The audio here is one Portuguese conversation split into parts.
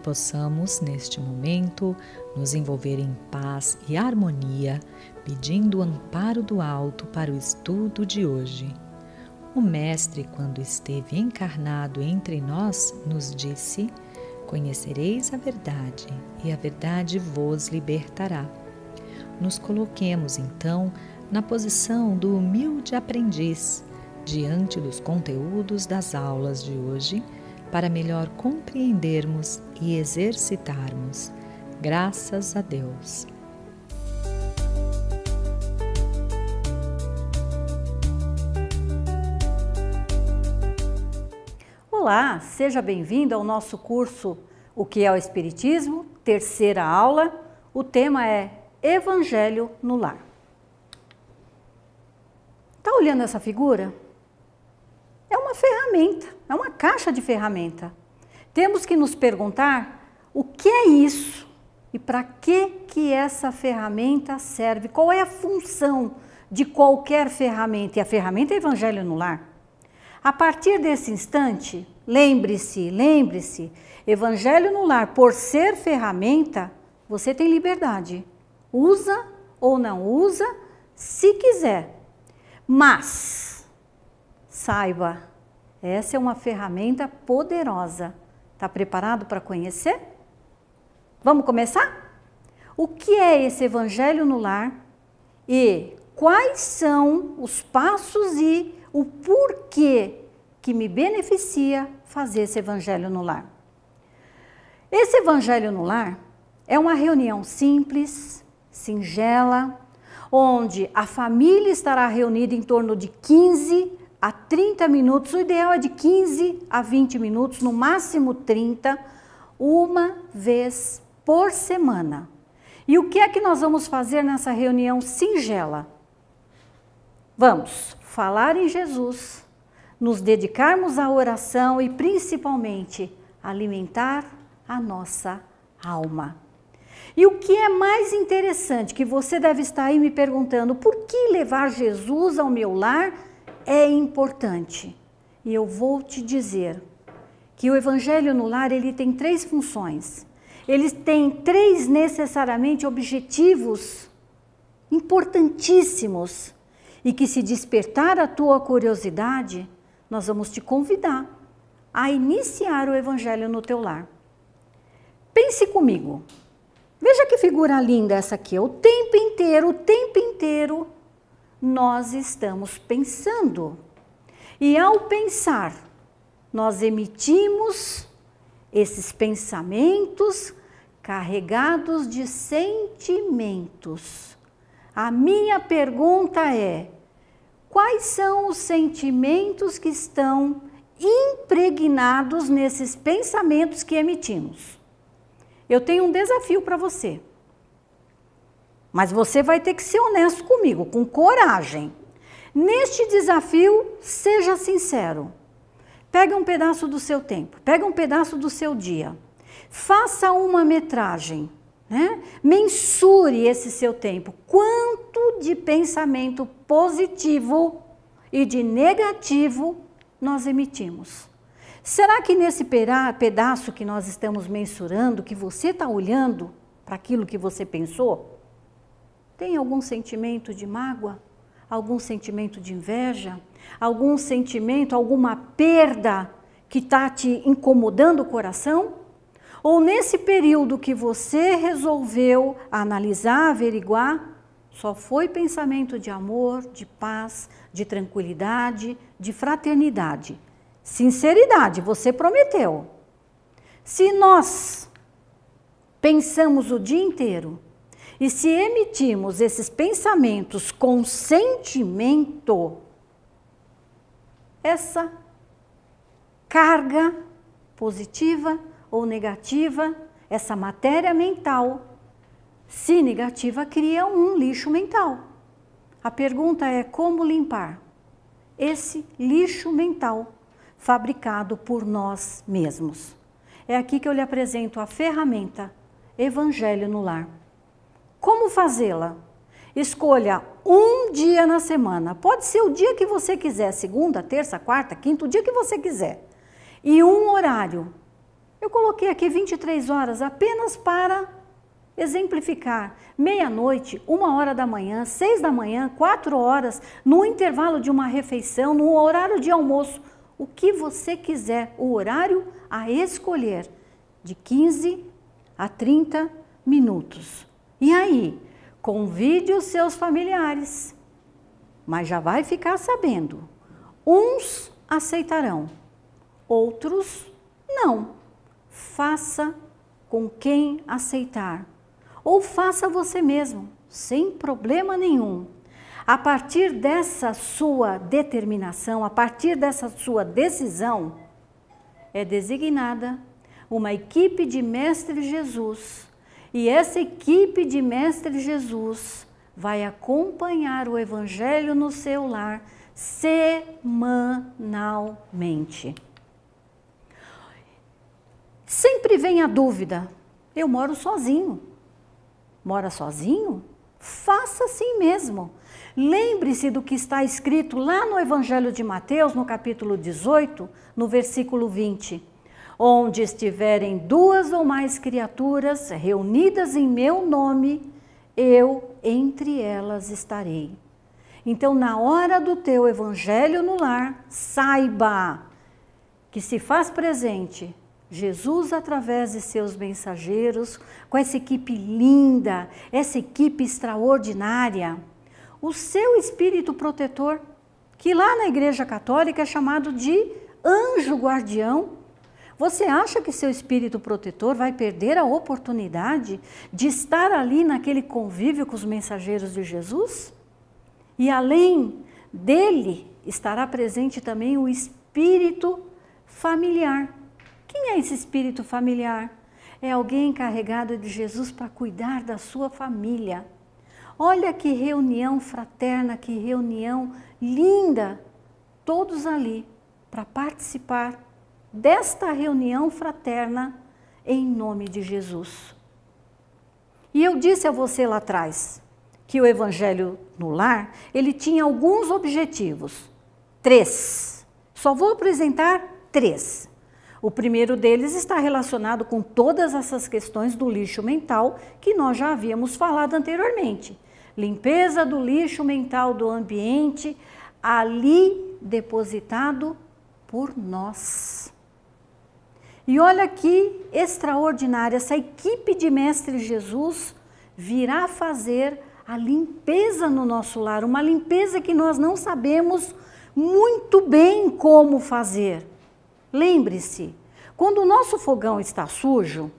possamos, neste momento, nos envolver em paz e harmonia, pedindo o amparo do alto para o estudo de hoje. O Mestre, quando esteve encarnado entre nós, nos disse: conhecereis a verdade, e a verdade vos libertará. Nos coloquemos, então, na posição do humilde aprendiz, diante dos conteúdos das aulas de hoje, para melhor compreendermos e exercitarmos. Graças a Deus. Olá, seja bem-vindo ao nosso curso O que é o Espiritismo, terceira aula. O tema é Evangelho no Lar. Está olhando essa figura? É uma ferramenta, é uma caixa de ferramenta. Temos que nos perguntar o que é isso e para que essa ferramenta serve, qual é a função de qualquer ferramenta, e a ferramenta é Evangelho no Lar. A partir desse instante, lembre-se, Evangelho no Lar, por ser ferramenta, você tem liberdade. Usa ou não usa, se quiser. Mas, saiba, essa é uma ferramenta poderosa. Está preparado para conhecer? Vamos começar? O que é esse Evangelho no Lar e quais são os passos e o porquê que me beneficia fazer esse Evangelho no Lar? Esse Evangelho no Lar é uma reunião simples, singela, onde a família estará reunida em torno de 15 a 30 minutos, o ideal é de 15 a 20 minutos, no máximo 30, uma vez por semana. E o que é que nós vamos fazer nessa reunião singela? Vamos falar em Jesus, nos dedicarmos à oração e principalmente alimentar a nossa alma. E o que é mais interessante, que você deve estar aí me perguntando, por que levar Jesus ao meu lar é importante? E eu vou te dizer que o Evangelho no Lar, ele tem 3 funções. Ele tem 3 necessariamente objetivos importantíssimos e que, se despertar a tua curiosidade, nós vamos te convidar a iniciar o Evangelho no teu lar. Pense comigo. Veja que figura linda essa aqui. O tempo inteiro, nós estamos pensando. E ao pensar, nós emitimos esses pensamentos carregados de sentimentos. A minha pergunta é: quais são os sentimentos que estão impregnados nesses pensamentos que emitimos? Eu tenho um desafio para você, mas você vai ter que ser honesto comigo, com coragem. Neste desafio, seja sincero. Pega um pedaço do seu tempo, pega um pedaço do seu dia, faça uma metragem, né? Mensure esse seu tempo. Quanto de pensamento positivo e de negativo nós emitimos? Será que nesse pedaço que nós estamos mensurando, que você está olhando para aquilo que você pensou, tem algum sentimento de mágoa? Algum sentimento de inveja? Algum sentimento, alguma perda que está te incomodando o coração? Ou nesse período que você resolveu analisar, averiguar, só foi pensamento de amor, de paz, de tranquilidade, de fraternidade? Sinceridade, você prometeu. Se nós pensamos o dia inteiro e se emitimos esses pensamentos com sentimento, essa carga positiva ou negativa, essa matéria mental, se negativa, cria um lixo mental. A pergunta é: como limpar esse lixo mental fabricado por nós mesmos? É aqui que eu lhe apresento a ferramenta Evangelho no Lar. Como fazê-la? Escolha um dia na semana. Pode ser o dia que você quiser, segunda, terça, quarta, quinta, o dia que você quiser. E um horário. Eu coloquei aqui 23 horas apenas para exemplificar. Meia-noite, 1h da manhã, 6 da manhã, 4 horas, no intervalo de uma refeição, no horário de almoço, o que você quiser, o horário a escolher, de 15 a 30 minutos. E aí, convide os seus familiares, mas já vai ficar sabendo. Uns aceitarão, outros não. Faça com quem aceitar. Ou faça você mesmo, sem problema nenhum. A partir dessa sua determinação, a partir dessa sua decisão, é designada uma equipe de Mestre Jesus. E essa equipe de Mestre Jesus vai acompanhar o Evangelho no seu lar semanalmente. Sempre vem a dúvida, eu moro sozinho. Mora sozinho? Faça assim mesmo. Lembre-se do que está escrito lá no Evangelho de Mateus, no capítulo 18, no versículo 20. Onde estiverem 2 ou mais criaturas reunidas em meu nome, eu entre elas estarei. Então, na hora do teu Evangelho no lar, saiba que se faz presente Jesus através de seus mensageiros, com essa equipe linda, essa equipe extraordinária, o seu espírito protetor, que lá na Igreja Católica é chamado de anjo guardião. Você acha que seu espírito protetor vai perder a oportunidade de estar ali naquele convívio com os mensageiros de Jesus? E além dele, estará presente também o espírito familiar. Quem é esse espírito familiar? É alguém encarregado de Jesus para cuidar da sua família. Olha que reunião fraterna, que reunião linda, todos ali para participar desta reunião fraterna em nome de Jesus. E eu disse a você lá atrás que o Evangelho no Lar, ele tinha alguns objetivos, 3. Só vou apresentar 3. O primeiro deles está relacionado com todas essas questões do lixo mental que nós já havíamos falado anteriormente. Limpeza do lixo mental do ambiente, ali depositado por nós. E olha que extraordinária, essa equipe de Mestre Jesus virá fazer a limpeza no nosso lar, uma limpeza que nós não sabemos muito bem como fazer. Lembre-se, quando o nosso fogão está sujo,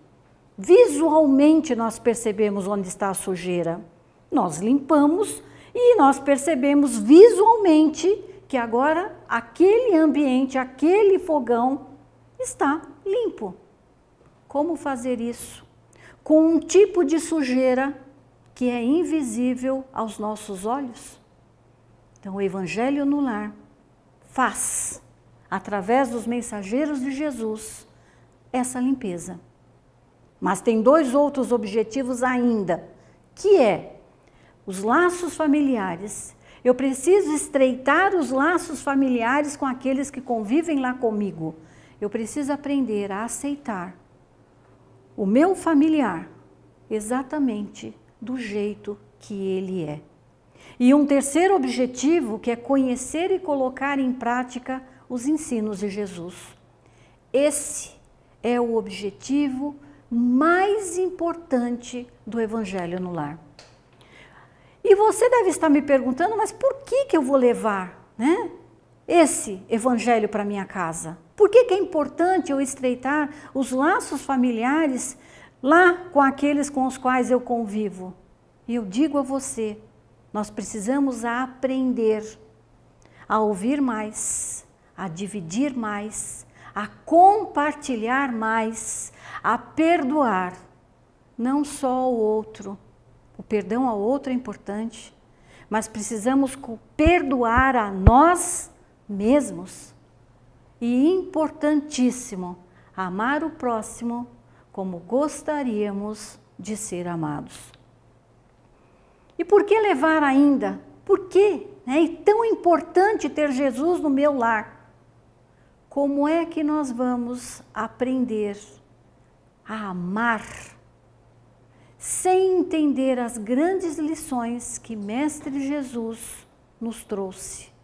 visualmente nós percebemos onde está a sujeira. Nós limpamos e nós percebemos visualmente que agora aquele ambiente, aquele fogão está limpo. Como fazer isso? Com um tipo de sujeira que é invisível aos nossos olhos. Então, o Evangelho no Lar faz, através dos mensageiros de Jesus, essa limpeza. Mas tem 2 outros objetivos ainda, que é os laços familiares. Eu preciso estreitar os laços familiares com aqueles que convivem lá comigo. Eu preciso aprender a aceitar o meu familiar exatamente do jeito que ele é. E um terceiro objetivo, que é conhecer e colocar em prática os ensinos de Jesus. Esse é o objetivo mais importante do Evangelho no Lar. E você deve estar me perguntando, mas por que eu vou levar, né, esse Evangelho para minha casa? Por que é importante eu estreitar os laços familiares lá com aqueles com os quais eu convivo? E eu digo a você, nós precisamos aprender a ouvir mais, a dividir mais, a compartilhar mais, a perdoar, não só o outro. O perdão ao outro é importante, mas precisamos perdoar a nós mesmos. E importantíssimo, amar o próximo como gostaríamos de ser amados. E por que levar ainda? Por que é tão importante ter Jesus no meu lar? Como é que nós vamos aprender a amar, sem entender as grandes lições que Mestre Jesus nos trouxe.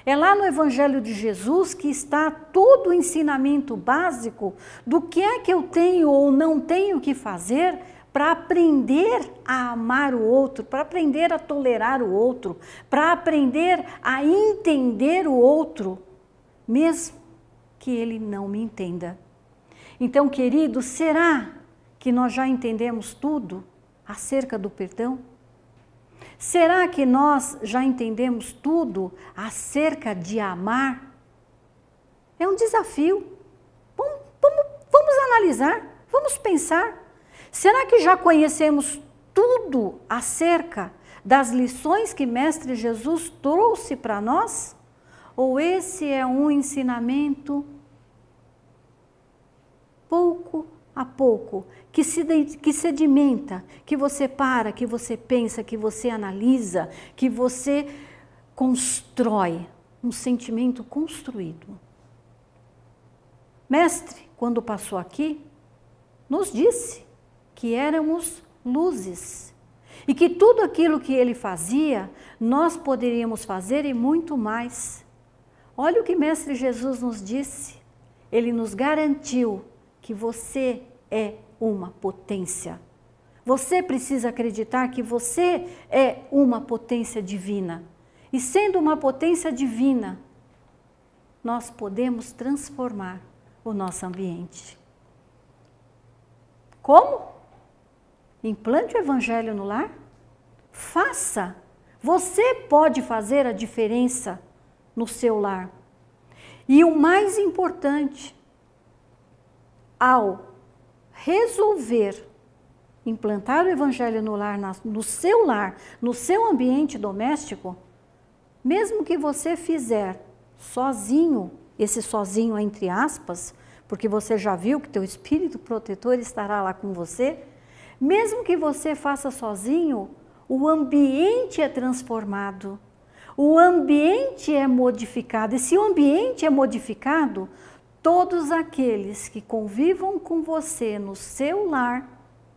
É lá no Evangelho de Jesus que está todo o ensinamento básico do que é que eu tenho ou não tenho que fazer para aprender a amar o outro, para aprender a tolerar o outro, para aprender a entender o outro, mesmo que ele não me entenda. Então, queridos, será que nós já entendemos tudo acerca do perdão? Será que nós já entendemos tudo acerca de amar? É um desafio. Vamos analisar, vamos pensar. Será que já conhecemos tudo acerca das lições que Mestre Jesus trouxe para nós? Ou esse é um ensinamento pouco a pouco, que sedimenta, que você para, que você pensa, que você analisa, que você constrói um sentimento construído. Mestre, quando passou aqui, nos disse que éramos luzes e que tudo aquilo que ele fazia, nós poderíamos fazer e muito mais. Olha o que Mestre Jesus nos disse, ele nos garantiu que você é uma potência. Você precisa acreditar que você é uma potência divina. E sendo uma potência divina, nós podemos transformar o nosso ambiente. Como? Implante o Evangelho no lar? Faça. Você pode fazer a diferença no seu lar. E o mais importante, ao resolver implantar o Evangelho no lar, no seu ambiente doméstico, mesmo que você fizer sozinho, esse sozinho entre aspas, porque você já viu que teu espírito protetor estará lá com você, mesmo que você faça sozinho, o ambiente é transformado, o ambiente é modificado, e se o ambiente é modificado, todos aqueles que convivam com você no seu lar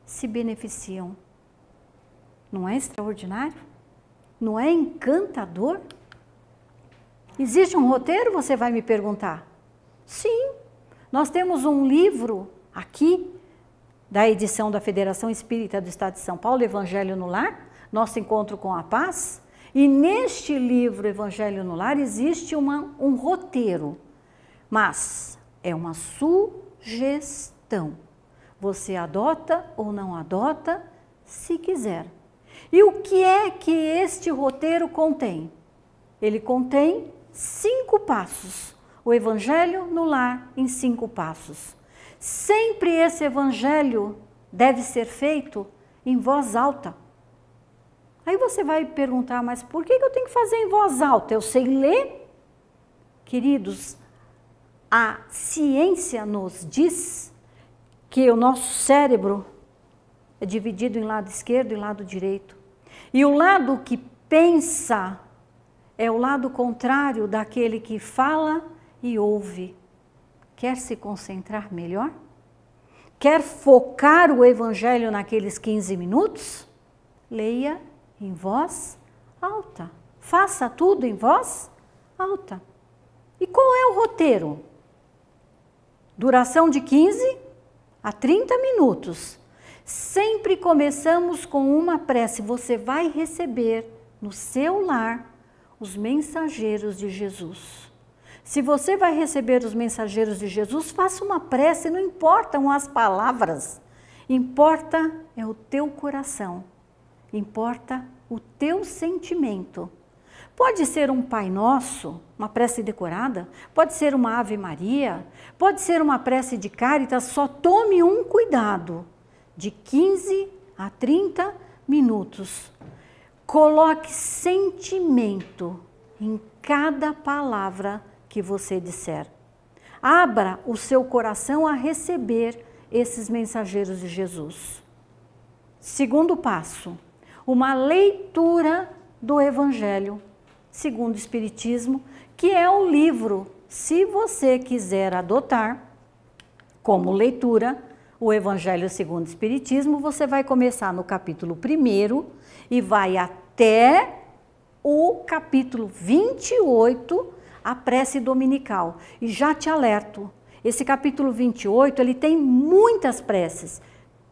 se beneficiam. Não é extraordinário? Não é encantador? Existe um roteiro, você vai me perguntar? Sim, nós temos um livro aqui, da edição da Federação Espírita do Estado de São Paulo, Evangelho no Lar, Nosso Encontro com a Paz, e neste livro, Evangelho no Lar, existe um roteiro, mas é uma sugestão. Você adota ou não adota, se quiser. E o que é que este roteiro contém? Ele contém 5 passos. O Evangelho no lar em 5 passos. Sempre esse Evangelho deve ser feito em voz alta. Aí você vai perguntar, mas por que eu tenho que fazer em voz alta? Eu sei ler? Queridos, a ciência nos diz que o nosso cérebro é dividido em lado esquerdo e lado direito. E o lado que pensa é o lado contrário daquele que fala e ouve. Quer se concentrar melhor? Quer focar o Evangelho naqueles 15 minutos? Leia em voz alta. Faça tudo em voz alta. E qual é o roteiro? Duração de 15 a 30 minutos. Sempre começamos com uma prece. Você vai receber no seu lar os mensageiros de Jesus. Se você vai receber os mensageiros de Jesus, faça uma prece, não importam as palavras. Importa é o teu coração. Importa o teu sentimento. Pode ser um Pai Nosso, uma prece decorada, pode ser uma Ave Maria, pode ser uma prece de Cáritas, só tome um cuidado, de 15 a 30 minutos. Coloque sentimento em cada palavra que você disser. Abra o seu coração a receber esses mensageiros de Jesus. Segundo passo, uma leitura do Evangelho segundo o Espiritismo, que é o livro, se você quiser adotar como leitura, o Evangelho segundo o Espiritismo, você vai começar no capítulo 1 e vai até o capítulo 28, a prece dominical. E já te alerto, esse capítulo 28, ele tem muitas preces.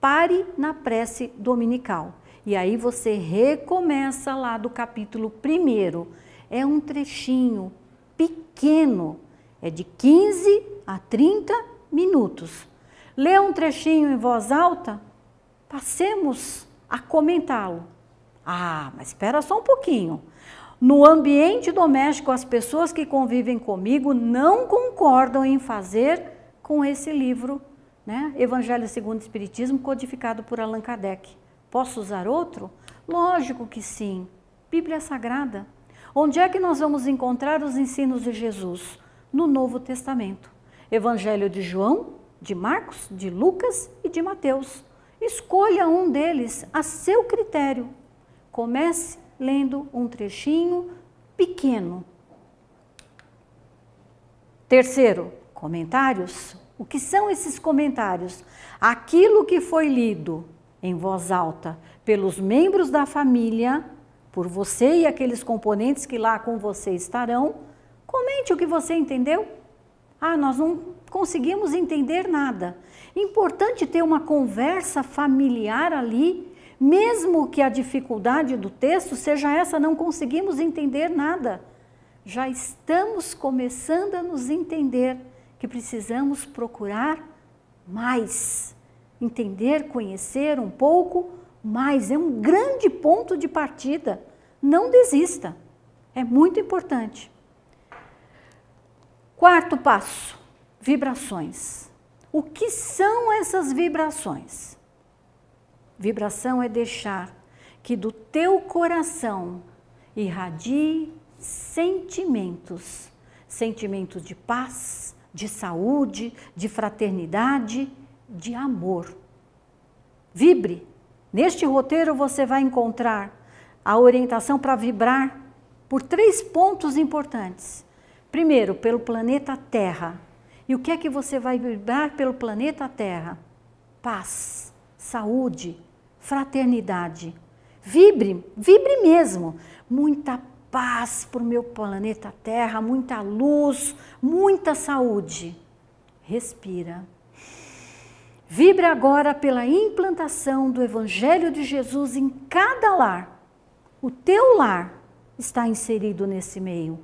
Pare na prece dominical. E aí você recomeça lá do capítulo 1. É um trechinho pequeno, é de 15 a 30 minutos. Lê um trechinho em voz alta, passemos a comentá-lo. Ah, mas espera só um pouquinho. No ambiente doméstico, as pessoas que convivem comigo não concordam em fazer com esse livro, né? Evangelho segundo o Espiritismo, codificado por Allan Kardec. Posso usar outro? Lógico que sim. Bíblia Sagrada. Onde é que nós vamos encontrar os ensinos de Jesus? No Novo Testamento. Evangelho de João, de Marcos, de Lucas e de Mateus. Escolha um deles a seu critério. Comece lendo um trechinho pequeno. Terceiro, comentários. O que são esses comentários? Aquilo que foi lido em voz alta pelos membros da família, por você e aqueles componentes que lá com você estarão, comente o que você entendeu. Ah, nós não conseguimos entender nada. Importante ter uma conversa familiar ali, mesmo que a dificuldade do texto seja essa, não conseguimos entender nada. Já estamos começando a nos entender que precisamos procurar mais. Entender, conhecer um pouco mais. É um grande ponto de partida. Não desista. É muito importante. Quarto passo, vibrações. O que são essas vibrações? Vibração é deixar que do teu coração irradie sentimentos. Sentimentos de paz, de saúde, de fraternidade, de amor. Vibre. Neste roteiro você vai encontrar a orientação para vibrar por 3 pontos importantes. Primeiro, pelo planeta Terra. E o que é que você vai vibrar pelo planeta Terra? Paz, saúde, fraternidade. Vibre, vibre mesmo. Muita paz para o meu planeta Terra, muita luz, muita saúde. Respira. Vibre agora pela implantação do Evangelho de Jesus em cada lar. O teu lar está inserido nesse meio.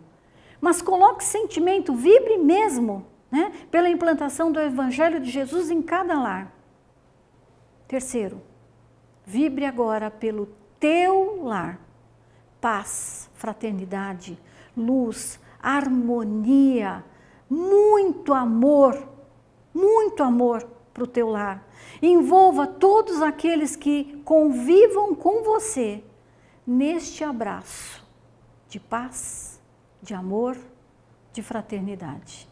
Mas coloque sentimento, vibre mesmo, né? Pela implantação do Evangelho de Jesus em cada lar. Terceiro, vibre agora pelo teu lar. Paz, fraternidade, luz, harmonia, muito amor para o teu lar. Envolva todos aqueles que convivam com você neste abraço de paz, de amor, de fraternidade.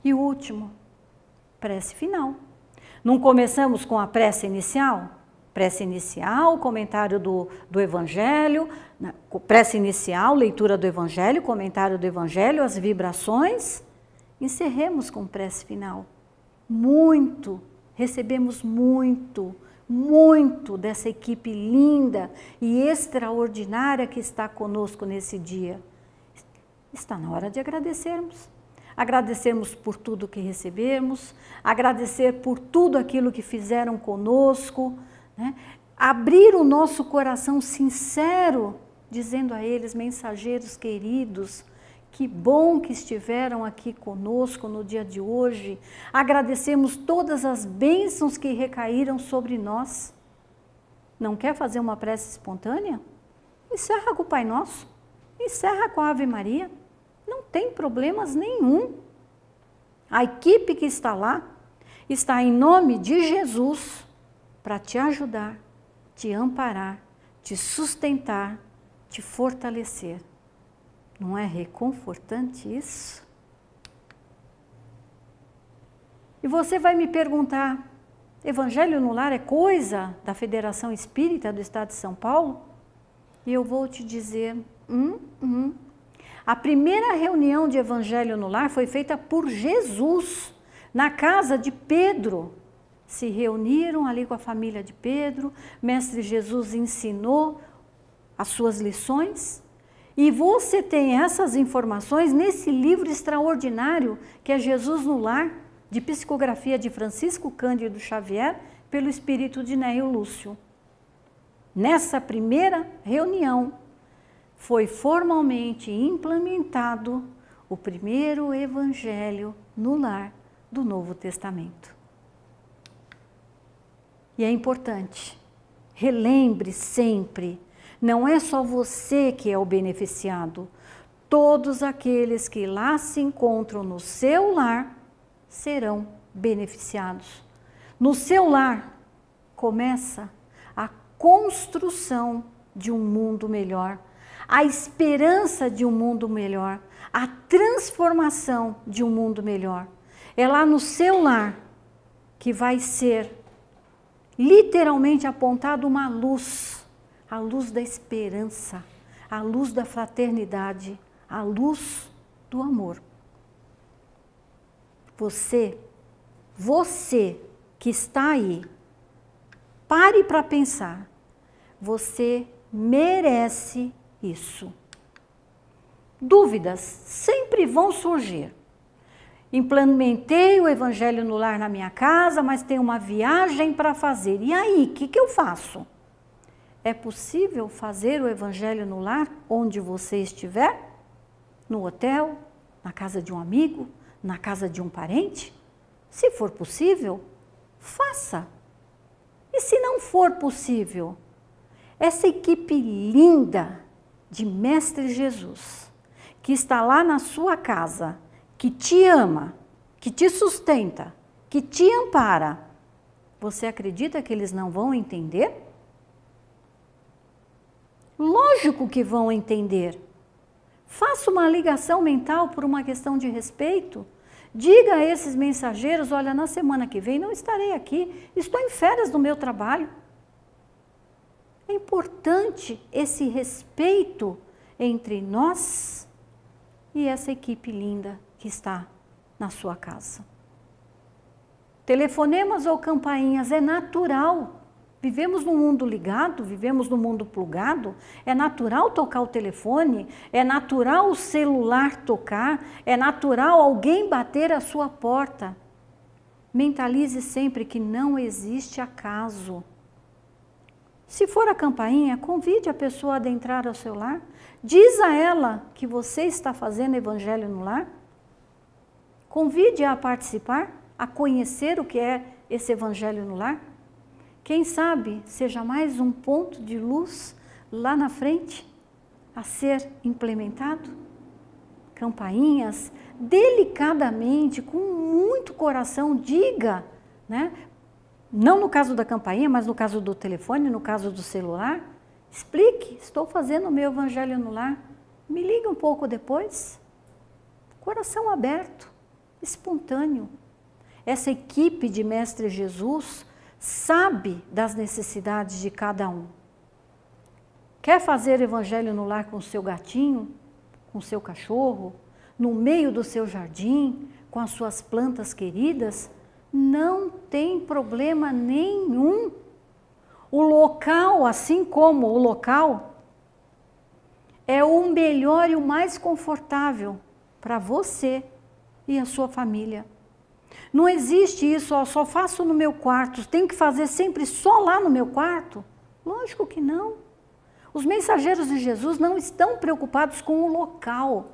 E o último, prece final. Não começamos com a prece inicial? Prece inicial, comentário do Evangelho, prece inicial, leitura do Evangelho, comentário do Evangelho, as vibrações. Encerremos com prece final. Recebemos muito dessa equipe linda e extraordinária que está conosco nesse dia. Está na hora de agradecermos. Agradecermos por tudo que recebemos, agradecer por tudo aquilo que fizeram conosco, né? Abrir o nosso coração sincero, dizendo a eles, mensageiros queridos, que bom que estiveram aqui conosco no dia de hoje. Agradecemos todas as bênçãos que recaíram sobre nós. Não quer fazer uma prece espontânea? Encerra com o Pai Nosso, encerra com a Ave Maria. Não tem problemas nenhum. A equipe que está lá está em nome de Jesus para te ajudar, te amparar, te sustentar, te fortalecer. Não é reconfortante isso? E você vai me perguntar, Evangelho no Lar é coisa da Federação Espírita do Estado de São Paulo? E eu vou te dizer, A primeira reunião de Evangelho no Lar foi feita por Jesus, na casa de Pedro. Se reuniram ali com a família de Pedro, Mestre Jesus ensinou as suas lições. E você tem essas informações nesse livro extraordinário que é Jesus no Lar, de psicografia de Francisco Cândido Xavier, pelo espírito de Nélio Lúcio. Nessa primeira reunião, foi formalmente implementado o primeiro evangelho no lar do Novo Testamento. E é importante, relembre sempre, não é só você que é o beneficiado, todos aqueles que lá se encontram no seu lar serão beneficiados. No seu lar começa a construção de um mundo melhor, a esperança de um mundo melhor, a transformação de um mundo melhor. É lá no seu lar que vai ser literalmente apontado uma luz, a luz da esperança, a luz da fraternidade, a luz do amor. Você que está aí, pare para pensar, você merece isso. Dúvidas sempre vão surgir. Implementei o evangelho no lar na minha casa, mas tenho uma viagem para fazer. E aí, o que eu faço? É possível fazer o evangelho no lar onde você estiver? No hotel? Na casa de um amigo? Na casa de um parente? Se for possível, faça. E se não for possível, essa equipe linda de Mestre Jesus, que está lá na sua casa, que te ama, que te sustenta, que te ampara, você acredita que eles não vão entender? Lógico que vão entender. Faça uma ligação mental por uma questão de respeito. Diga a esses mensageiros, olha, na semana que vem não estarei aqui, estou em férias do meu trabalho. É importante esse respeito entre nós e essa equipe linda que está na sua casa. Telefonemas ou campainhas é natural. Vivemos num mundo ligado, vivemos num mundo plugado, é natural tocar o telefone, é natural o celular tocar, é natural alguém bater a sua porta. Mentalize sempre que não existe acaso. Se for a campainha, convide a pessoa a adentrar ao seu lar, diz a ela que você está fazendo evangelho no lar, convide-a a participar, a conhecer o que é esse evangelho no lar. Quem sabe seja mais um ponto de luz lá na frente a ser implementado. Campainhas, delicadamente, com muito coração, diga, né? Não no caso da campainha, mas no caso do telefone, no caso do celular, explique, estou fazendo o meu evangelho no lar, me liga um pouco depois. Coração aberto, espontâneo. Essa equipe de Mestre Jesus sabe das necessidades de cada um. Quer fazer evangelho no lar com o seu gatinho, com o seu cachorro, no meio do seu jardim, com as suas plantas queridas? Não tem problema nenhum. O local, assim como o local, é o melhor e o mais confortável para você e a sua família. Não existe isso, ó, só faço no meu quarto, tenho que fazer sempre só lá no meu quarto? Lógico que não. Os mensageiros de Jesus não estão preocupados com o local.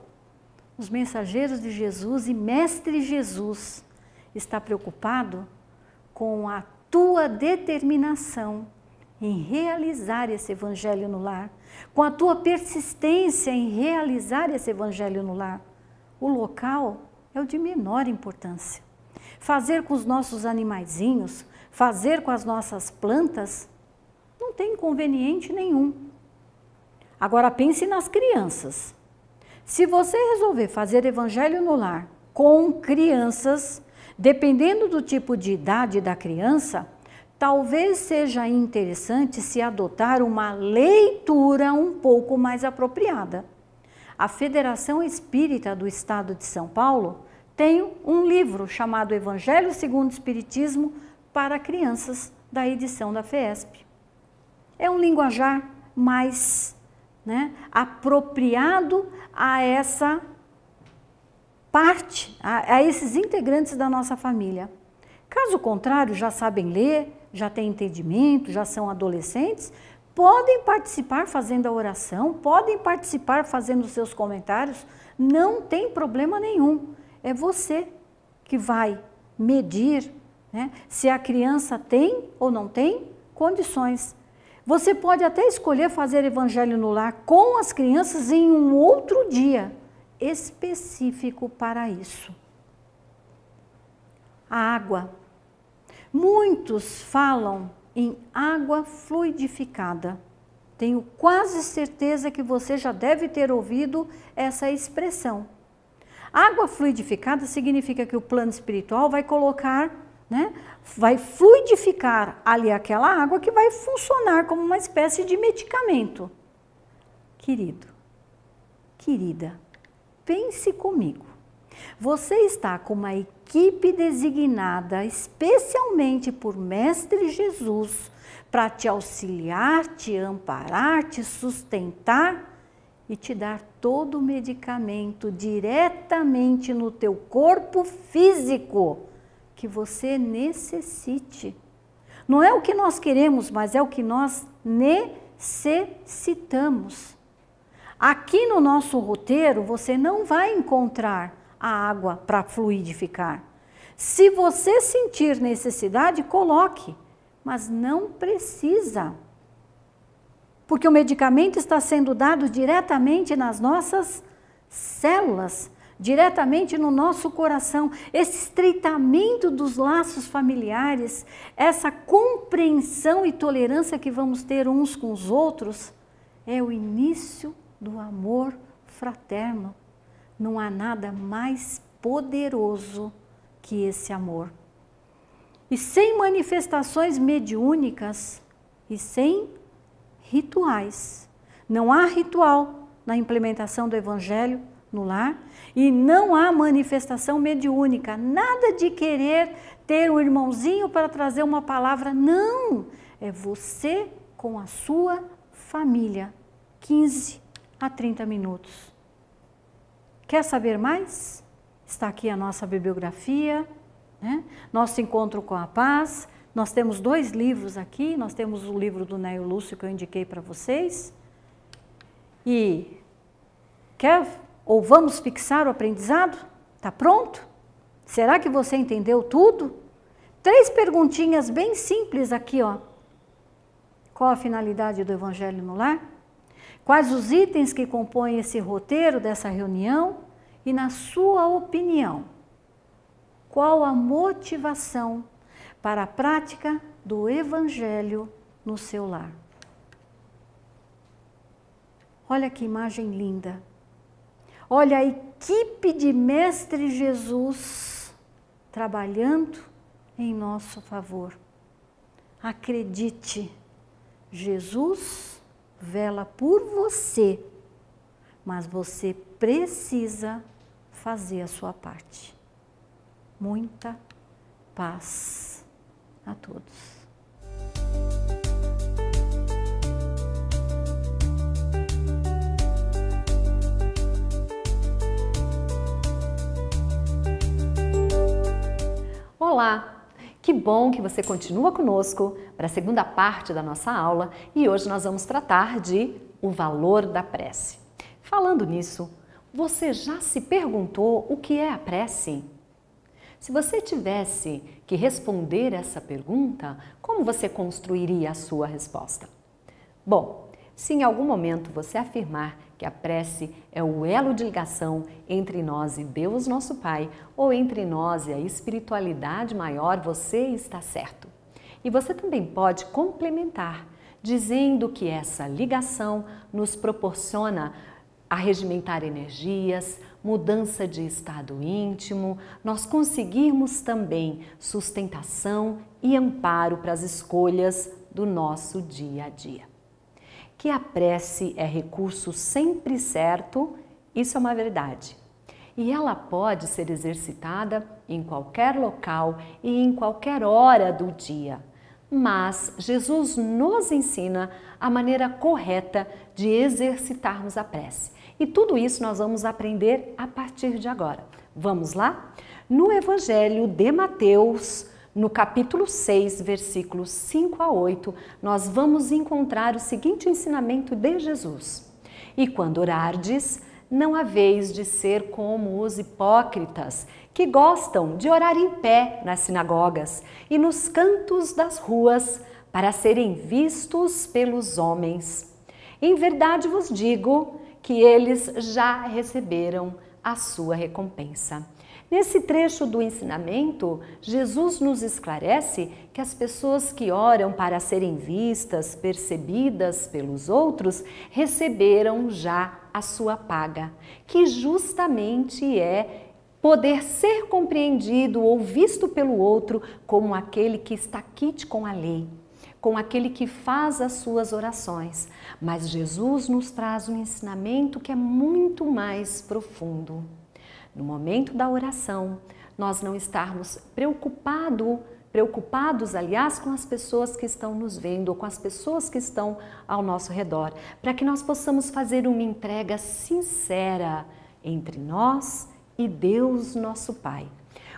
Os mensageiros de Jesus e Mestre Jesus está preocupado com a tua determinação em realizar esse evangelho no lar, com a tua persistência em realizar esse evangelho no lar. O local é o de menor importância. Fazer com os nossos animaizinhos, fazer com as nossas plantas, não tem inconveniente nenhum. Agora pense nas crianças. Se você resolver fazer evangelho no lar com crianças, dependendo do tipo de idade da criança, talvez seja interessante se adotar uma leitura um pouco mais apropriada. A Federação Espírita do Estado de São Paulo tenho um livro chamado Evangelho segundo o Espiritismo para crianças, da edição da FEESP. É um linguajar mais, apropriado a essa parte, a esses integrantes da nossa família. Caso contrário, já sabem ler, já têm entendimento, já são adolescentes, podem participar fazendo a oração, podem participar fazendo seus comentários, não tem problema nenhum. É você que vai medir, se a criança tem ou não tem condições. Você pode até escolher fazer evangelho no lar com as crianças em um outro dia específico para isso. A água. Muitos falam em água fluidificada. Tenho quase certeza que você já deve ter ouvido essa expressão. Água fluidificada significa que o plano espiritual vai colocar, vai fluidificar ali aquela água que vai funcionar como uma espécie de medicamento. Querido, querida, pense comigo. Você está com uma equipe designada especialmente por Mestre Jesus para te auxiliar, te amparar, te sustentar e te dar todo o medicamento diretamente no teu corpo físico que você necessite. Não é o que nós queremos, mas é o que nós necessitamos. Aqui no nosso roteiro você não vai encontrar a água para fluidificar. Se você sentir necessidade, coloque, mas não precisa. Porque o medicamento está sendo dado diretamente nas nossas células, diretamente no nosso coração. Esse estreitamento dos laços familiares, essa compreensão e tolerância que vamos ter uns com os outros, é o início do amor fraterno. Não há nada mais poderoso que esse amor. E sem manifestações mediúnicas e sem rituais. Não há ritual na implementação do Evangelho no lar e não há manifestação mediúnica. Nada de querer ter um irmãozinho para trazer uma palavra. Não! É você com a sua família. 15 a 30 minutos. Quer saber mais? Está aqui a nossa bibliografia, Nosso Encontro com a Paz. Nós temos 2 livros aqui, nós temos o livro do Nélio Lúcio que eu indiquei para vocês. E vamos fixar o aprendizado? Está pronto? Será que você entendeu tudo? 3 perguntinhas bem simples aqui, ó. Qual a finalidade do Evangelho no Lar? Quais os itens que compõem esse roteiro dessa reunião? E na sua opinião, qual a motivação para a prática do Evangelho no seu lar? Olha que imagem linda. Olha a equipe de Mestre Jesus trabalhando em nosso favor. Acredite, Jesus vela por você, mas você precisa fazer a sua parte. Muita paz a todos. Olá! Que bom que você continua conosco para a segunda parte da nossa aula e hoje nós vamos tratar de o valor da prece. Falando nisso, você já se perguntou o que é a prece? Se você tivesse que responder essa pergunta, como você construiria a sua resposta? Bom, se em algum momento você afirmar que a prece é o elo de ligação entre nós e Deus, nosso Pai, ou entre nós e a espiritualidade maior, você está certo. E você também pode complementar, dizendo que essa ligação nos proporciona arregimentar energias, mudança de estado íntimo, nós conseguirmos também sustentação e amparo para as escolhas do nosso dia a dia. Que a prece é recurso sempre certo, isso é uma verdade. e ela pode ser exercitada em qualquer local e em qualquer hora do dia. Mas Jesus nos ensina a maneira correta de exercitarmos a prece. E tudo isso nós vamos aprender a partir de agora. Vamos lá? No Evangelho de Mateus, no capítulo 6, versículos 5 a 8, nós vamos encontrar o seguinte ensinamento de Jesus. E quando orardes, não haveis de ser como os hipócritas, que gostam de orar em pé nas sinagogas e nos cantos das ruas, para serem vistos pelos homens. Em verdade vos digo que eles já receberam a sua recompensa. Nesse trecho do ensinamento, Jesus nos esclarece que as pessoas que oram para serem vistas, percebidas pelos outros, receberam já a sua paga, que justamente é poder ser compreendido ou visto pelo outro como aquele que está quite com a lei, com aquele que faz as suas orações. Mas Jesus nos traz um ensinamento que é muito mais profundo. No momento da oração, nós não estarmos preocupados, aliás, com as pessoas que estão nos vendo ou com as pessoas que estão ao nosso redor, para que nós possamos fazer uma entrega sincera entre nós e Deus, nosso Pai.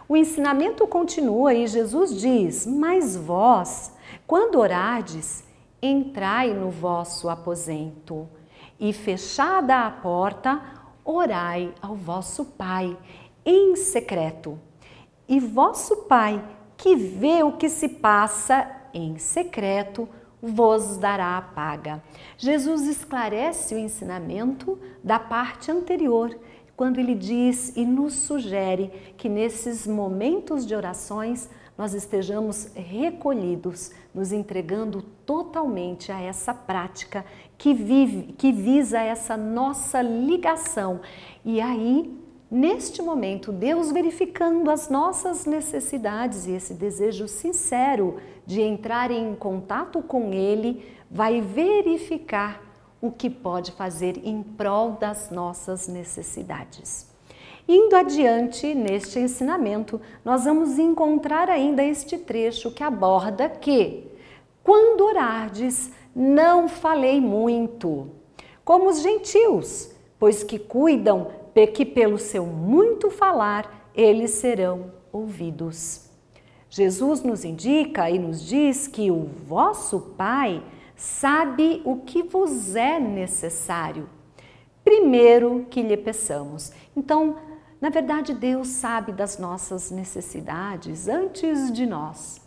O ensinamento continua e Jesus diz: mas vós, quando orardes, entrai no vosso aposento e, fechada a porta, orai ao vosso Pai em secreto. E vosso Pai, que vê o que se passa em secreto, vos dará a paga. Jesus esclarece o ensinamento da parte anterior, quando ele diz e nos sugere que nesses momentos de orações nós estejamos recolhidos, nos entregando totalmente a essa prática que visa essa nossa ligação. E aí, neste momento, Deus verificando as nossas necessidades e esse desejo sincero de entrar em contato com Ele, vai verificar o que pode fazer em prol das nossas necessidades. Indo adiante neste ensinamento, nós vamos encontrar ainda este trecho que aborda que, quando orardes, não falei muito, como os gentios, pois que cuidam que pelo seu muito falar eles serão ouvidos. Jesus nos indica e nos diz que o vosso Pai sabe o que vos é necessário, primeiro que lhe peçamos. Então, na verdade, Deus sabe das nossas necessidades antes de nós.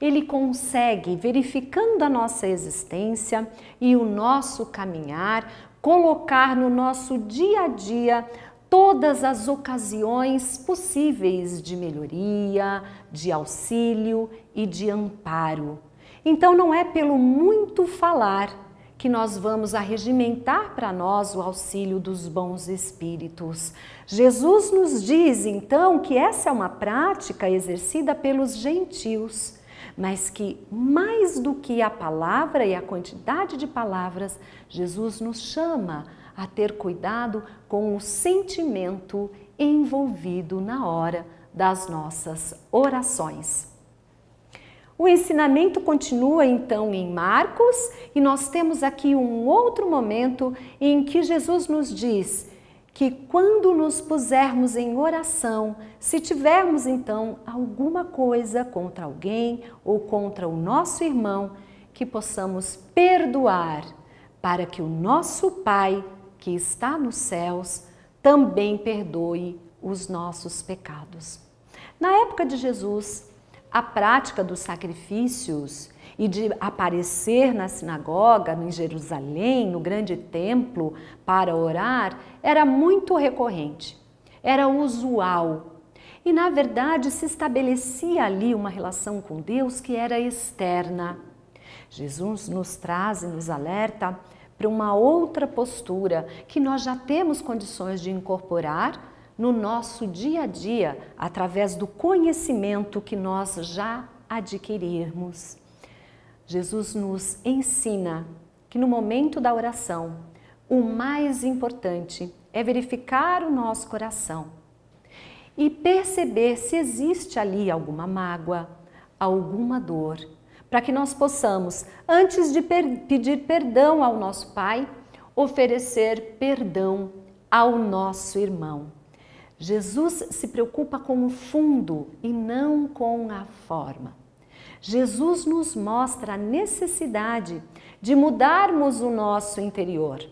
Ele consegue, verificando a nossa existência e o nosso caminhar, colocar no nosso dia a dia todas as ocasiões possíveis de melhoria, de auxílio e de amparo. Então, não é pelo muito falar que nós vamos arregimentar para nós o auxílio dos bons espíritos. Jesus nos diz, então, que essa é uma prática exercida pelos gentios, mas que mais do que a palavra e a quantidade de palavras, Jesus nos chama a ter cuidado com o sentimento envolvido na hora das nossas orações. O ensinamento continua então em Marcos e nós temos aqui um outro momento em que Jesus nos diz que quando nos pusermos em oração, se tivermos então alguma coisa contra alguém ou contra o nosso irmão, que possamos perdoar, para que o nosso Pai, que está nos céus, também perdoe os nossos pecados. Na época de Jesus, a prática dos sacrifícios e de aparecer na sinagoga, em Jerusalém, no grande templo, para orar, era muito recorrente, era usual. E, na verdade, se estabelecia ali uma relação com Deus que era externa. Jesus nos traz e nos alerta para uma outra postura que nós já temos condições de incorporar no nosso dia a dia, através do conhecimento que nós já adquirirmos. Jesus nos ensina que no momento da oração, o mais importante é verificar o nosso coração, e perceber se existe ali alguma mágoa, alguma dor, para que nós possamos, antes de pedir perdão ao nosso Pai, oferecer perdão ao nosso irmão. Jesus se preocupa com o fundo e não com a forma. Jesus nos mostra a necessidade de mudarmos o nosso interior.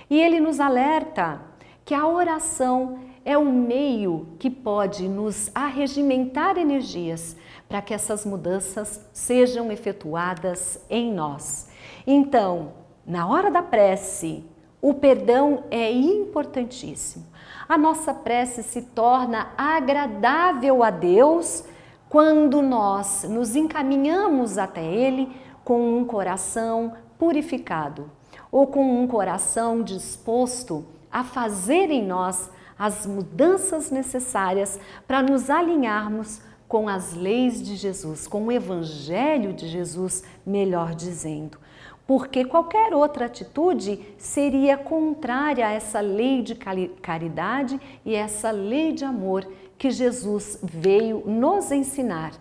E ele nos alerta que a oração é um meio que pode nos arregimentar energias para que essas mudanças sejam efetuadas em nós. Então, na hora da prece, o perdão é importantíssimo. A nossa prece se torna agradável a Deus quando nós nos encaminhamos até Ele com um coração purificado ou com um coração disposto a fazer em nós as mudanças necessárias para nos alinharmos com as leis de Jesus, com o Evangelho de Jesus, melhor dizendo. Porque qualquer outra atitude seria contrária a essa lei de caridade e essa lei de amor que Jesus veio nos ensinar.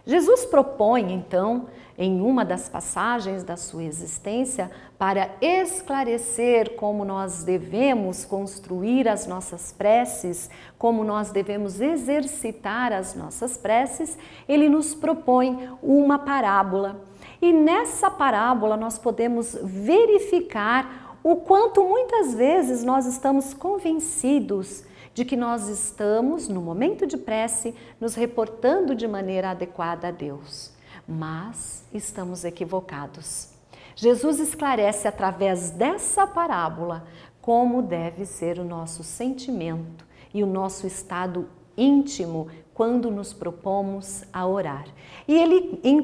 Jesus propõe, então, em uma das passagens da sua existência, para esclarecer como nós devemos construir as nossas preces, como nós devemos exercitar as nossas preces, ele nos propõe uma parábola. E nessa parábola nós podemos verificar o quanto muitas vezes nós estamos convencidos de que nós estamos, no momento de prece, nos reportando de maneira adequada a Deus. Mas estamos equivocados. Jesus esclarece através dessa parábola como deve ser o nosso sentimento e o nosso estado íntimo quando nos propomos a orar. E ele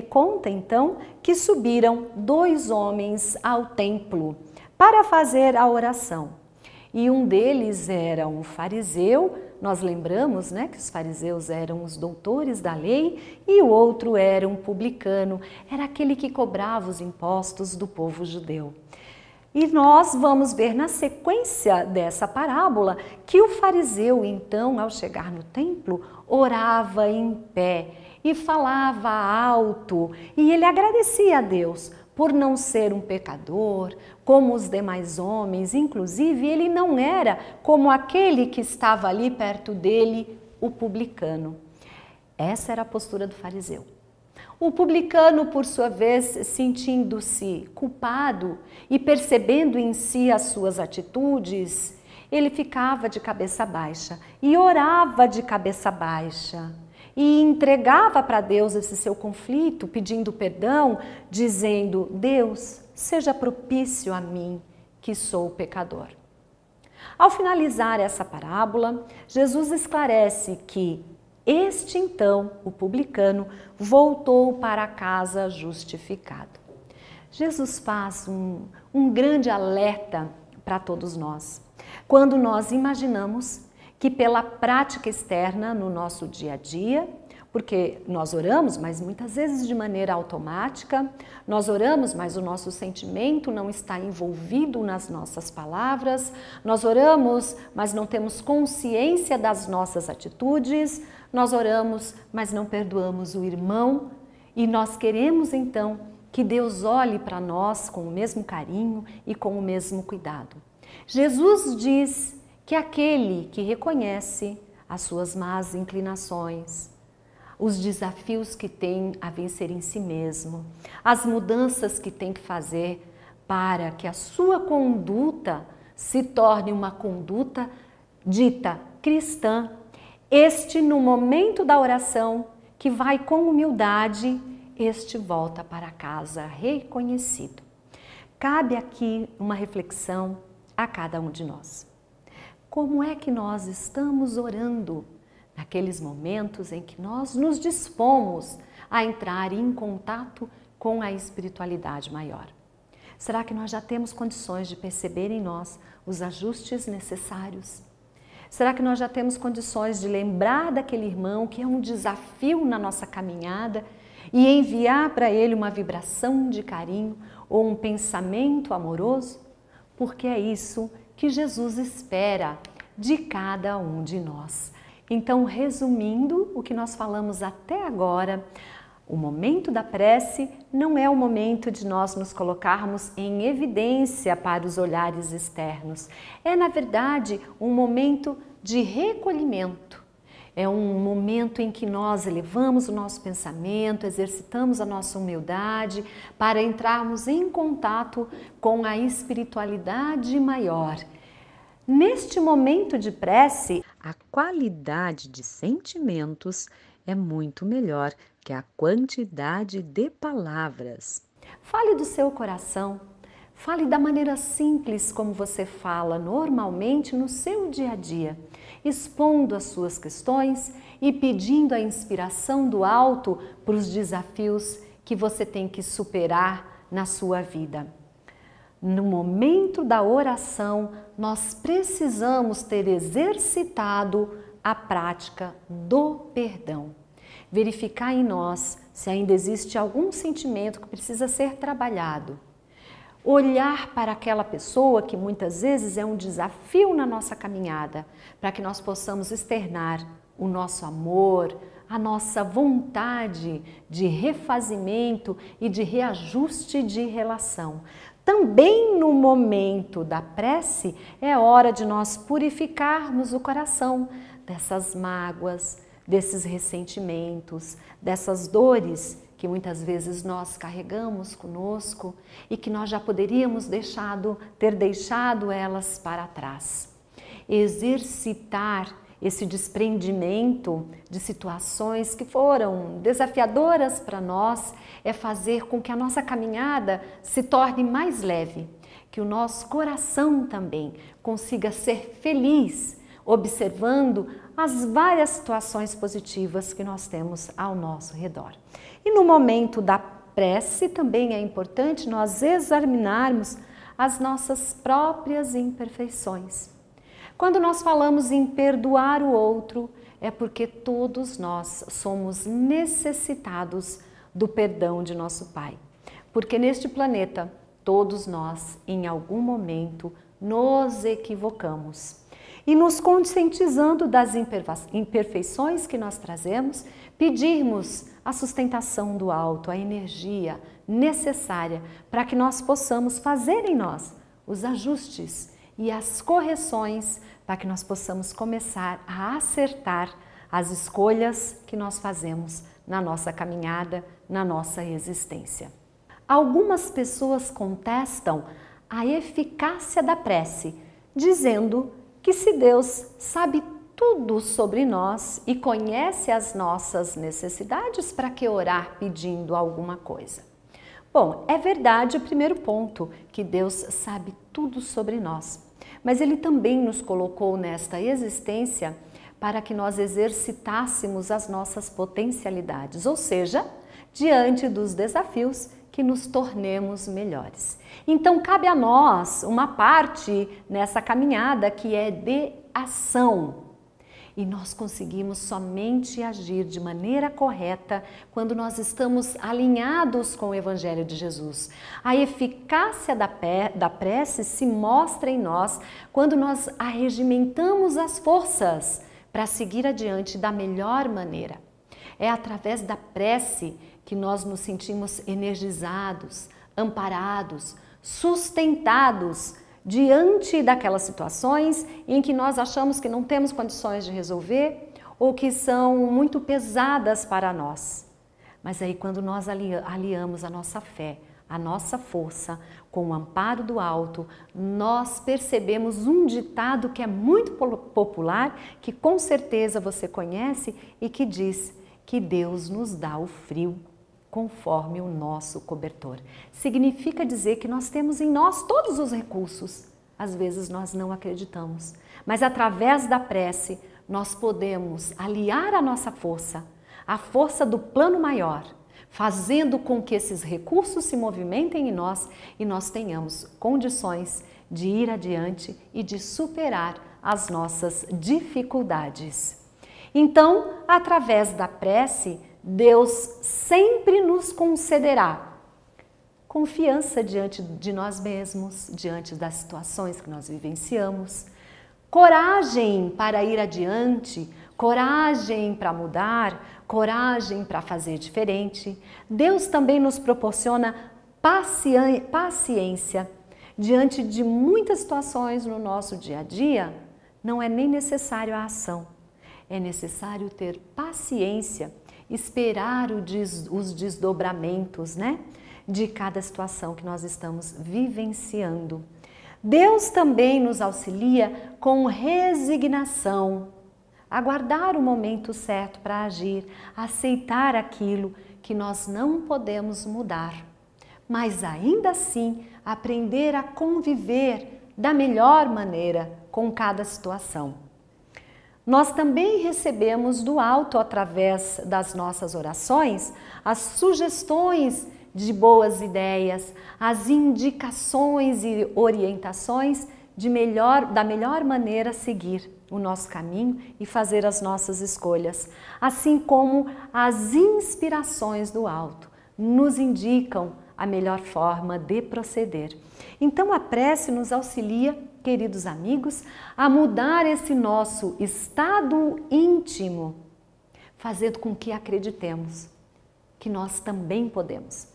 conta então que subiram 2 homens ao templo para fazer a oração. E um deles era um fariseu, nós lembramos, né, que os fariseus eram os doutores da lei, e o outro era um publicano, era aquele que cobrava os impostos do povo judeu. E nós vamos ver na sequência dessa parábola que o fariseu, então, ao chegar no templo, orava em pé e falava alto, e ele agradecia a Deus por não ser um pecador, como os demais homens, inclusive ele não era como aquele que estava ali perto dele, o publicano. Essa era a postura do fariseu. O publicano, por sua vez, sentindo-se culpado e percebendo em si as suas atitudes, ele ficava de cabeça baixa e orava de cabeça baixa. E entregava para Deus esse seu conflito, pedindo perdão, dizendo: Deus, seja propício a mim, que sou pecador. Ao finalizar essa parábola, Jesus esclarece que este então, o publicano, voltou para casa justificado. Jesus faz um grande alerta para todos nós. Quando nós imaginamos que pela prática externa no nosso dia a dia, porque nós oramos, mas muitas vezes de maneira automática, nós oramos, mas o nosso sentimento não está envolvido nas nossas palavras, nós oramos, mas não temos consciência das nossas atitudes, nós oramos, mas não perdoamos o irmão, e nós queremos então que Deus olhe para nós com o mesmo carinho e com o mesmo cuidado. Jesus diz que aquele que reconhece as suas más inclinações, os desafios que tem a vencer em si mesmo, as mudanças que tem que fazer para que a sua conduta se torne uma conduta dita cristã, este no momento da oração, que vai com humildade, este volta para casa reconhecido. Cabe aqui uma reflexão a cada um de nós. Como é que nós estamos orando naqueles momentos em que nós nos dispomos a entrar em contato com a espiritualidade maior? Será que nós já temos condições de perceber em nós os ajustes necessários? Será que nós já temos condições de lembrar daquele irmão que é um desafio na nossa caminhada e enviar para ele uma vibração de carinho ou um pensamento amoroso? Porque é isso que Jesus espera de cada um de nós. Então, resumindo o que nós falamos até agora, o momento da prece não é o momento de nós nos colocarmos em evidência para os olhares externos. É, na verdade, um momento de recolhimento. É um momento em que nós elevamos o nosso pensamento, exercitamos a nossa humildade para entrarmos em contato com a espiritualidade maior. Neste momento de prece, a qualidade de sentimentos é muito melhor que a quantidade de palavras. Fale do seu coração, fale da maneira simples como você fala normalmente no seu dia a dia, expondo as suas questões e pedindo a inspiração do alto para os desafios que você tem que superar na sua vida. No momento da oração, nós precisamos ter exercitado a prática do perdão. Verificar em nós se ainda existe algum sentimento que precisa ser trabalhado. Olhar para aquela pessoa que muitas vezes é um desafio na nossa caminhada, para que nós possamos externar o nosso amor, a nossa vontade de refazimento e de reajuste de relação. Também no momento da prece é hora de nós purificarmos o coração dessas mágoas, desses ressentimentos, dessas dores que muitas vezes nós carregamos conosco e que nós já poderíamos ter deixado elas para trás. Exercitar esse desprendimento de situações que foram desafiadoras para nós é fazer com que a nossa caminhada se torne mais leve, que o nosso coração também consiga ser feliz, observando as várias situações positivas que nós temos ao nosso redor. E no momento da prece também é importante nós examinarmos as nossas próprias imperfeições. Quando nós falamos em perdoar o outro, é porque todos nós somos necessitados do perdão de nosso Pai. Porque neste planeta, todos nós, em algum momento, nos equivocamos. E nos conscientizando das imperfeições que nós trazemos, pedirmos a sustentação do alto, a energia necessária para que nós possamos fazer em nós os ajustes e as correções para que nós possamos começar a acertar as escolhas que nós fazemos na nossa caminhada, na nossa existência. Algumas pessoas contestam a eficácia da prece, dizendo que se Deus sabe tudo sobre nós e conhece as nossas necessidades, para que orar pedindo alguma coisa? Bom, é verdade o primeiro ponto, que Deus sabe tudo sobre nós, mas Ele também nos colocou nesta existência para que nós exercitássemos as nossas potencialidades, ou seja, diante dos desafios, que nos tornemos melhores. Então, cabe a nós uma parte nessa caminhada que é de ação. E nós conseguimos somente agir de maneira correta quando nós estamos alinhados com o Evangelho de Jesus. A eficácia da prece se mostra em nós quando nós arregimentamos as forças para seguir adiante da melhor maneira. É através da prece que nós nos sentimos energizados, amparados, sustentados diante daquelas situações em que nós achamos que não temos condições de resolver ou que são muito pesadas para nós. Mas aí quando nós aliamos a nossa fé, a nossa força com o amparo do alto, nós percebemos um ditado que é muito popular, que com certeza você conhece e que diz que Deus nos dá o frio conforme o nosso cobertor. Significa dizer que nós temos em nós todos os recursos. Às vezes nós não acreditamos, mas através da prece nós podemos aliar a nossa força, a força do plano maior, fazendo com que esses recursos se movimentem em nós e nós tenhamos condições de ir adiante e de superar as nossas dificuldades. Então, através da prece, Deus sempre nos concederá confiança diante de nós mesmos, diante das situações que nós vivenciamos, coragem para ir adiante, coragem para mudar, coragem para fazer diferente. Deus também nos proporciona paciência. Diante de muitas situações no nosso dia a dia, não é nem necessário a ação. É necessário ter paciência, esperar os desdobramentos, né, de cada situação que nós estamos vivenciando. Deus também nos auxilia com resignação, aguardar o momento certo para agir, aceitar aquilo que nós não podemos mudar, mas ainda assim aprender a conviver da melhor maneira com cada situação. Nós também recebemos do alto, através das nossas orações, as sugestões de boas ideias, as indicações e orientações da melhor maneira a seguir o nosso caminho e fazer as nossas escolhas, assim como as inspirações do alto nos indicam a melhor forma de proceder. Então a prece nos auxilia, queridos amigos, a mudar esse nosso estado íntimo, fazendo com que acreditemos que nós também podemos,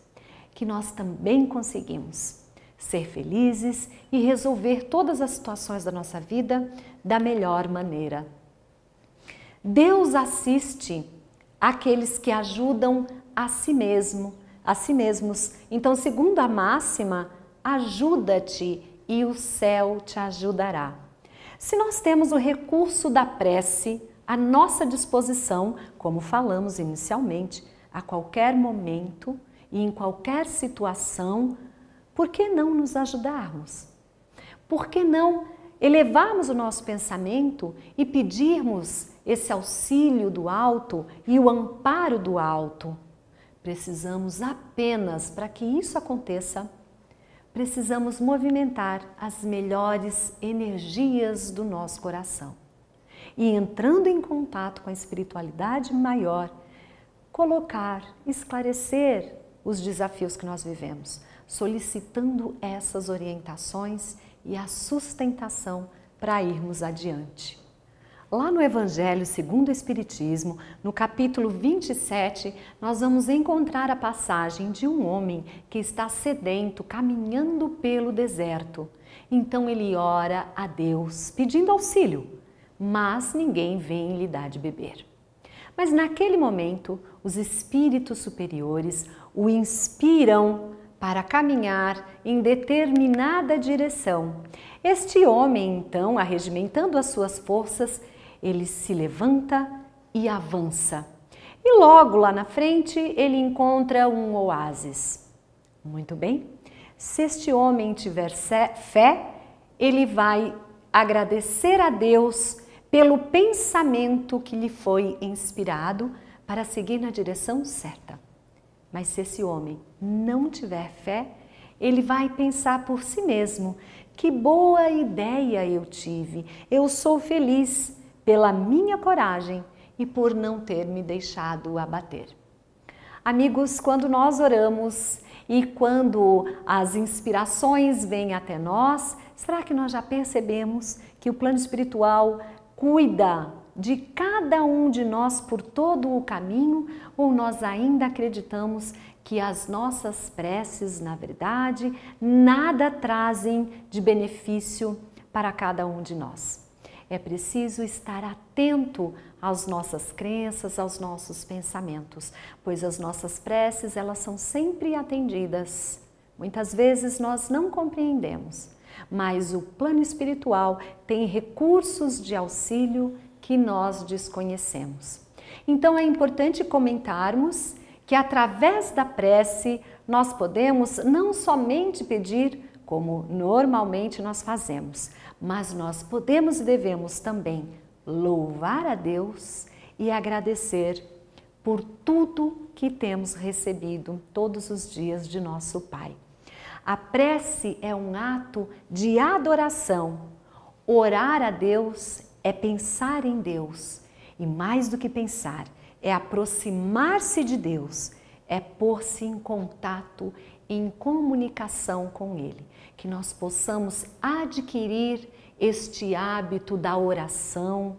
que nós também conseguimos ser felizes e resolver todas as situações da nossa vida da melhor maneira. Deus assiste aqueles que ajudam a si mesmos. Então, segundo a máxima, ajuda-te e o céu te ajudará. Se nós temos o recurso da prece à nossa disposição, como falamos inicialmente, a qualquer momento e em qualquer situação, por que não nos ajudarmos? Por que não elevarmos o nosso pensamento e pedirmos esse auxílio do alto e o amparo do alto? Precisamos apenas, para que isso aconteça, precisamos movimentar as melhores energias do nosso coração. E entrando em contato com a espiritualidade maior, colocar, esclarecer os desafios que nós vivemos, solicitando essas orientações e a sustentação para irmos adiante. Lá no Evangelho segundo o Espiritismo, no capítulo 27, nós vamos encontrar a passagem de um homem que está sedento, caminhando pelo deserto. Então ele ora a Deus, pedindo auxílio, mas ninguém vem lhe dar de beber. Mas naquele momento, os espíritos superiores o inspiram para caminhar em determinada direção. Este homem, então, arregimentando as suas forças, ele se levanta e avança. E logo lá na frente ele encontra um oásis. Muito bem, se este homem tiver fé, ele vai agradecer a Deus pelo pensamento que lhe foi inspirado para seguir na direção certa. Mas se esse homem não tiver fé, ele vai pensar por si mesmo: que boa ideia eu tive, eu sou feliz pela minha coragem e por não ter me deixado abater. Amigos, quando nós oramos e quando as inspirações vêm até nós, será que nós já percebemos que o plano espiritual cuida de cada um de nós por todo o caminho, ou nós ainda acreditamos que as nossas preces, na verdade, nada trazem de benefício para cada um de nós? É preciso estar atento às nossas crenças, aos nossos pensamentos, pois as nossas preces, elas são sempre atendidas. Muitas vezes nós não compreendemos, mas o plano espiritual tem recursos de auxílio que nós desconhecemos. Então é importante comentarmos que através da prece nós podemos não somente pedir como normalmente nós fazemos, mas nós podemos e devemos também louvar a Deus e agradecer por tudo que temos recebido todos os dias de nosso Pai. A prece é um ato de adoração. Orar a Deus é pensar em Deus e, mais do que pensar, é aproximar-se de Deus, é pôr-se em contato, em comunicação com Ele, que nós possamos adquirir este hábito da oração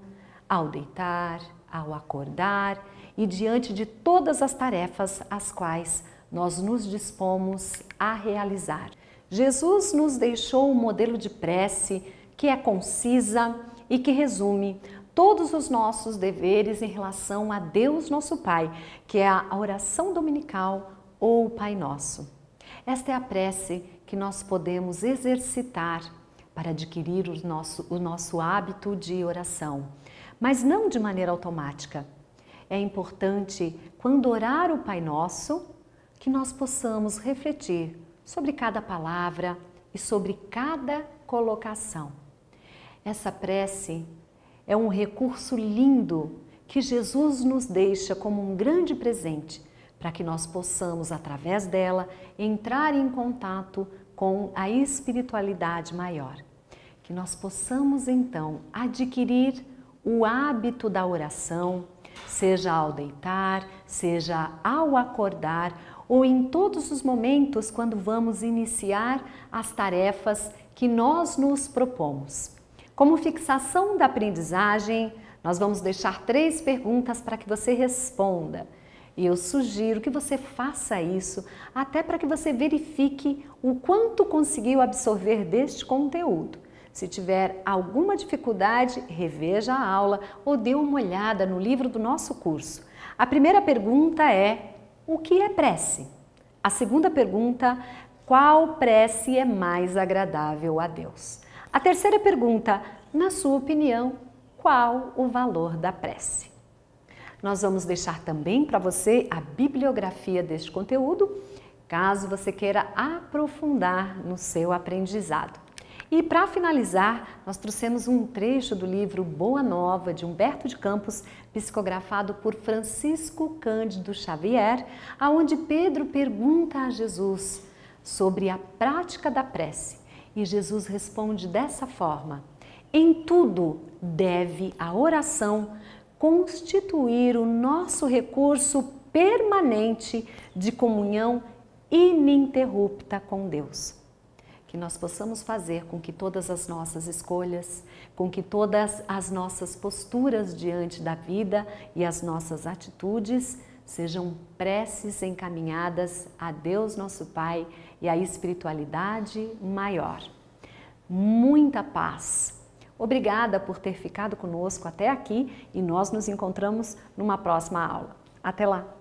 ao deitar, ao acordar e diante de todas as tarefas às quais nós nos dispomos a realizar. Jesus nos deixou um modelo de prece que é concisa e que resume todos os nossos deveres em relação a Deus nosso Pai, que é a oração dominical ou o Pai Nosso. Esta é a prece que nós podemos exercitar para adquirir o nosso hábito de oração, mas não de maneira automática. É importante, quando orar o Pai Nosso, que nós possamos refletir sobre cada palavra e sobre cada colocação. Essa prece é um recurso lindo que Jesus nos deixa como um grande presente para que nós possamos, através dela, entrar em contato com a espiritualidade maior. Que nós possamos, então, adquirir o hábito da oração, seja ao deitar, seja ao acordar ou em todos os momentos quando vamos iniciar as tarefas que nós nos propomos. Como fixação da aprendizagem, nós vamos deixar 3 perguntas para que você responda. E eu sugiro que você faça isso até para que você verifique o quanto conseguiu absorver deste conteúdo. Se tiver alguma dificuldade, reveja a aula ou dê uma olhada no livro do nosso curso. A primeira pergunta é: o que é prece? A segunda pergunta: qual prece é mais agradável a Deus? A terceira pergunta: na sua opinião, qual o valor da prece? Nós vamos deixar também para você a bibliografia deste conteúdo, caso você queira aprofundar no seu aprendizado. E para finalizar, nós trouxemos um trecho do livro Boa Nova, de Humberto de Campos, psicografado por Francisco Cândido Xavier, aonde Pedro pergunta a Jesus sobre a prática da prece. E Jesus responde dessa forma: em tudo deve a oração constituir o nosso recurso permanente de comunhão ininterrupta com Deus. Que nós possamos fazer com que todas as nossas escolhas, com que todas as nossas posturas diante da vida e as nossas atitudes sejam preces encaminhadas a Deus nosso Pai e à espiritualidade maior. Muita paz! Obrigada por ter ficado conosco até aqui e nós nos encontramos numa próxima aula. Até lá!